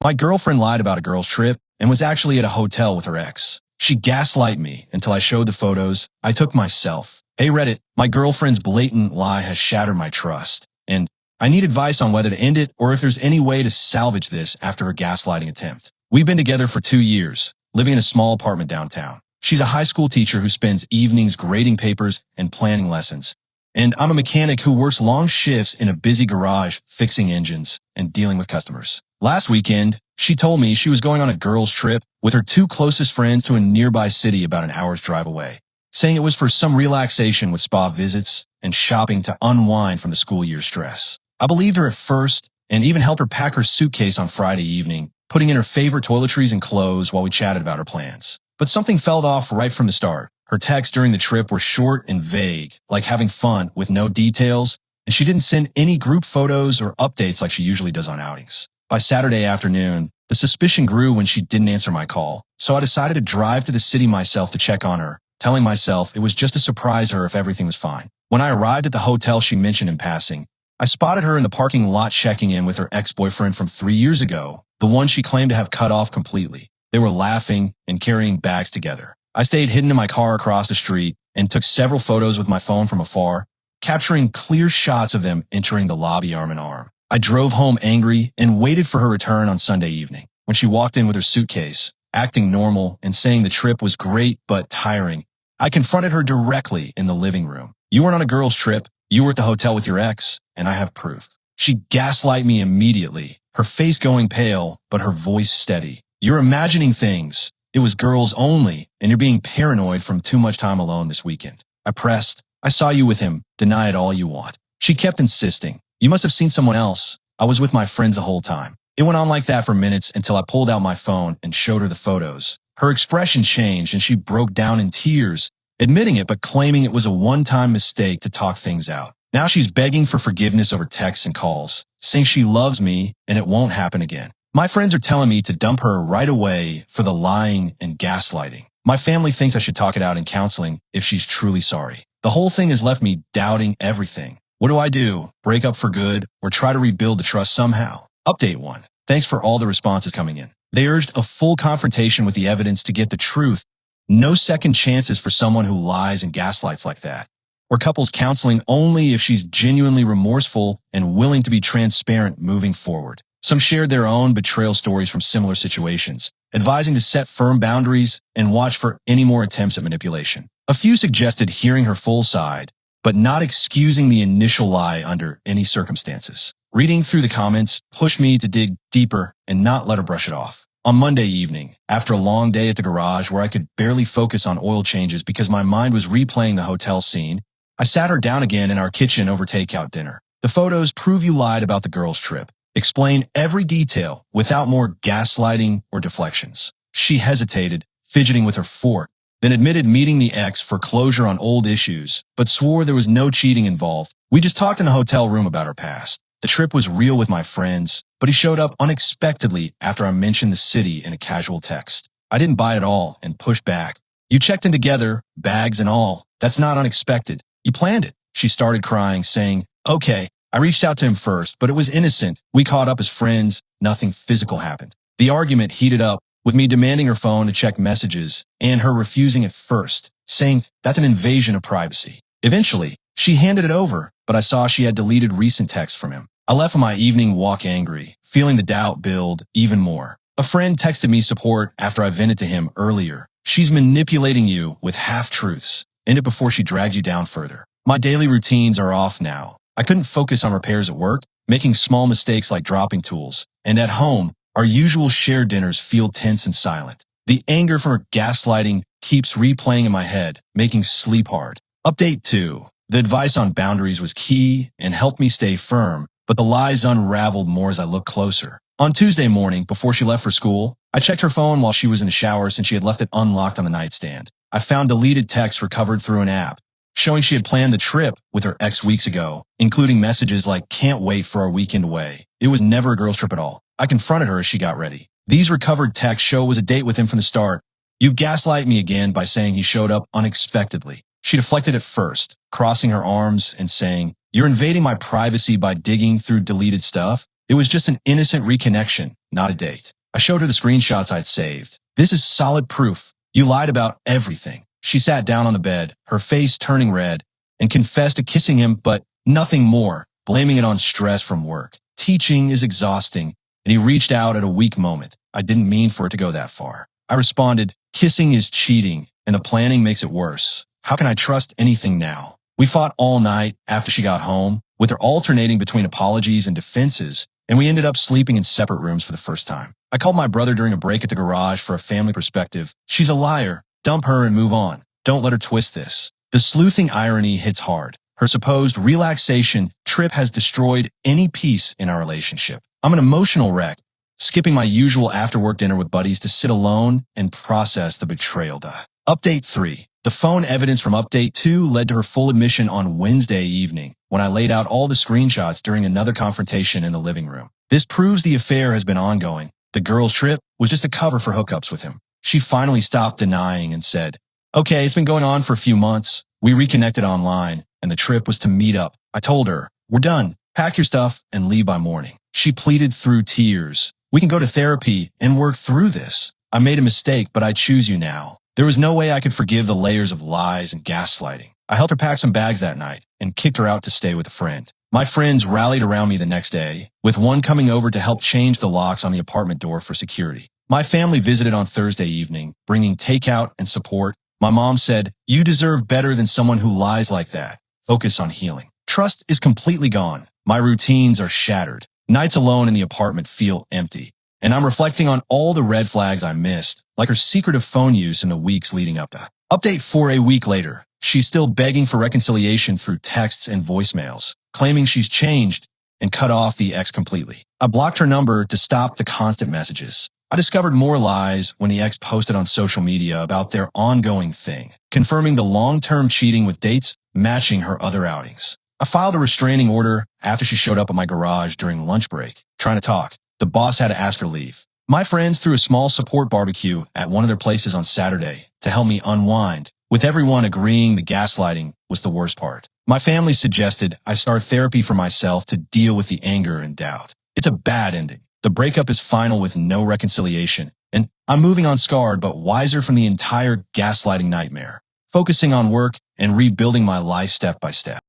My girlfriend lied about a girl's trip and was actually at a hotel with her ex. She gaslighted me until I showed the photos I took myself. Hey Reddit, my girlfriend's blatant lie has shattered my trust, and I need advice on whether to end it or if there's any way to salvage this after her gaslighting attempt. We've been together for 2 years, living in a small apartment downtown. She's a high school teacher who spends evenings grading papers and planning lessons. And I'm a mechanic who works long shifts in a busy garage fixing engines and dealing with customers. Last weekend, she told me she was going on a girls' trip with her 2 closest friends to a nearby city about an hour's drive away, saying it was for some relaxation with spa visits and shopping to unwind from the school year stress. I believed her at first and even helped her pack her suitcase on Friday evening, putting in her favorite toiletries and clothes while we chatted about her plans. But something fell off right from the start. Her texts during the trip were short and vague, like having fun with no details, and she didn't send any group photos or updates like she usually does on outings. By Saturday afternoon, the suspicion grew when she didn't answer my call, so I decided to drive to the city myself to check on her, telling myself it was just to surprise her if everything was fine. When I arrived at the hotel she mentioned in passing, I spotted her in the parking lot checking in with her ex-boyfriend from 3 years ago, the one she claimed to have cut off completely. They were laughing and carrying bags together. I stayed hidden in my car across the street and took several photos with my phone from afar, capturing clear shots of them entering the lobby arm in arm. I drove home angry and waited for her return on Sunday evening. When she walked in with her suitcase, acting normal and saying the trip was great but tiring, I confronted her directly in the living room. You weren't on a girls' trip, you were at the hotel with your ex, and I have proof. She gaslighted me immediately, her face going pale, but her voice steady. You're imagining things. It was girls only, and you're being paranoid from too much time alone this weekend. I pressed. I saw you with him. Deny it all you want. She kept insisting. You must have seen someone else. I was with my friends the whole time. It went on like that for minutes until I pulled out my phone and showed her the photos. Her expression changed and she broke down in tears, admitting it but claiming it was a one-time mistake to talk things out. Now she's begging for forgiveness over texts and calls, saying she loves me and it won't happen again. My friends are telling me to dump her right away for the lying and gaslighting. My family thinks I should talk it out in counseling if she's truly sorry. The whole thing has left me doubting everything. What do I do? Break up for good or try to rebuild the trust somehow? Update 1. Thanks for all the responses coming in. They urged a full confrontation with the evidence to get the truth. No second chances for someone who lies and gaslights like that. Or couples counseling only if she's genuinely remorseful and willing to be transparent moving forward. Some shared their own betrayal stories from similar situations, advising to set firm boundaries and watch for any more attempts at manipulation. A few suggested hearing her full side, but not excusing the initial lie under any circumstances. Reading through the comments pushed me to dig deeper and not let her brush it off. On Monday evening, after a long day at the garage where I could barely focus on oil changes because my mind was replaying the hotel scene, I sat her down again in our kitchen over takeout dinner. The photos prove you lied about the girls' trip. Explain every detail without more gaslighting or deflections. She hesitated, fidgeting with her fork, then admitted meeting the ex for closure on old issues, but swore there was no cheating involved. We just talked in a hotel room about her past. The trip was real with my friends, but he showed up unexpectedly after I mentioned the city in a casual text. I didn't buy it all and pushed back. You checked in together, bags and all. That's not unexpected. You planned it. She started crying, saying, okay. I reached out to him first, but it was innocent. We caught up as friends. Nothing physical happened. The argument heated up with me demanding her phone to check messages and her refusing at first, saying that's an invasion of privacy. Eventually, she handed it over, but I saw she had deleted recent texts from him. I left on my evening walk angry, feeling the doubt build even more. A friend texted me support after I vented to him earlier. She's manipulating you with half-truths. End it before she drags you down further. My daily routines are off now. I couldn't focus on repairs at work, making small mistakes like dropping tools. And at home, our usual shared dinners feel tense and silent. The anger from her gaslighting keeps replaying in my head, making sleep hard. Update 2. The advice on boundaries was key and helped me stay firm, but the lies unraveled more as I looked closer. On Tuesday morning, before she left for school, I checked her phone while she was in the shower since she had left it unlocked on the nightstand. I found deleted texts recovered through an app, showing she had planned the trip with her ex weeks ago, including messages like, can't wait for our weekend away. It was never a girls' trip at all. I confronted her as she got ready. These recovered texts show it was a date with him from the start. You gaslight me again by saying he showed up unexpectedly. She deflected at first, crossing her arms and saying, you're invading my privacy by digging through deleted stuff. It was just an innocent reconnection, not a date. I showed her the screenshots I'd saved. This is solid proof. You lied about everything. She sat down on the bed, her face turning red, and confessed to kissing him, but nothing more, blaming it on stress from work. Teaching is exhausting, and he reached out at a weak moment. I didn't mean for it to go that far. I responded, kissing is cheating, and the planning makes it worse. How can I trust anything now? We fought all night after she got home, with her alternating between apologies and defenses, and we ended up sleeping in separate rooms for the first time. I called my brother during a break at the garage for a family perspective. She's a liar. Dump her and move on. Don't let her twist this. The sleuthing irony hits hard. Her supposed relaxation trip has destroyed any peace in our relationship. I'm an emotional wreck, skipping my usual after-work dinner with buddies to sit alone and process the betrayal. Update 3. The phone evidence from Update 2 led to her full admission on Wednesday evening, when I laid out all the screenshots during another confrontation in the living room. This proves the affair has been ongoing. The girl's trip was just a cover for hookups with him. She finally stopped denying and said, okay, it's been going on for a few months. We reconnected online, and the trip was to meet up. I told her, we're done. Pack your stuff and leave by morning. She pleaded through tears. We can go to therapy and work through this. I made a mistake, but I choose you now. There was no way I could forgive the layers of lies and gaslighting. I helped her pack some bags that night and kicked her out to stay with a friend. My friends rallied around me the next day, with one coming over to help change the locks on the apartment door for security. My family visited on Thursday evening, bringing takeout and support. My mom said, you deserve better than someone who lies like that. Focus on healing. Trust is completely gone. My routines are shattered. Nights alone in the apartment feel empty. And I'm reflecting on all the red flags I missed, like her secretive phone use in the weeks leading up to. Update 4 a week later. She's still begging for reconciliation through texts and voicemails, claiming she's changed and cut off the ex completely. I blocked her number to stop the constant messages. I discovered more lies when the ex posted on social media about their ongoing thing, confirming the long-term cheating with dates matching her other outings. I filed a restraining order after she showed up at my garage during lunch break, trying to talk. The boss had to ask her to leave. My friends threw a small support barbecue at one of their places on Saturday to help me unwind, with everyone agreeing the gaslighting was the worst part. My family suggested I start therapy for myself to deal with the anger and doubt. It's a bad ending. The breakup is final with no reconciliation, and I'm moving on scarred but wiser from the entire gaslighting nightmare, focusing on work and rebuilding my life step by step.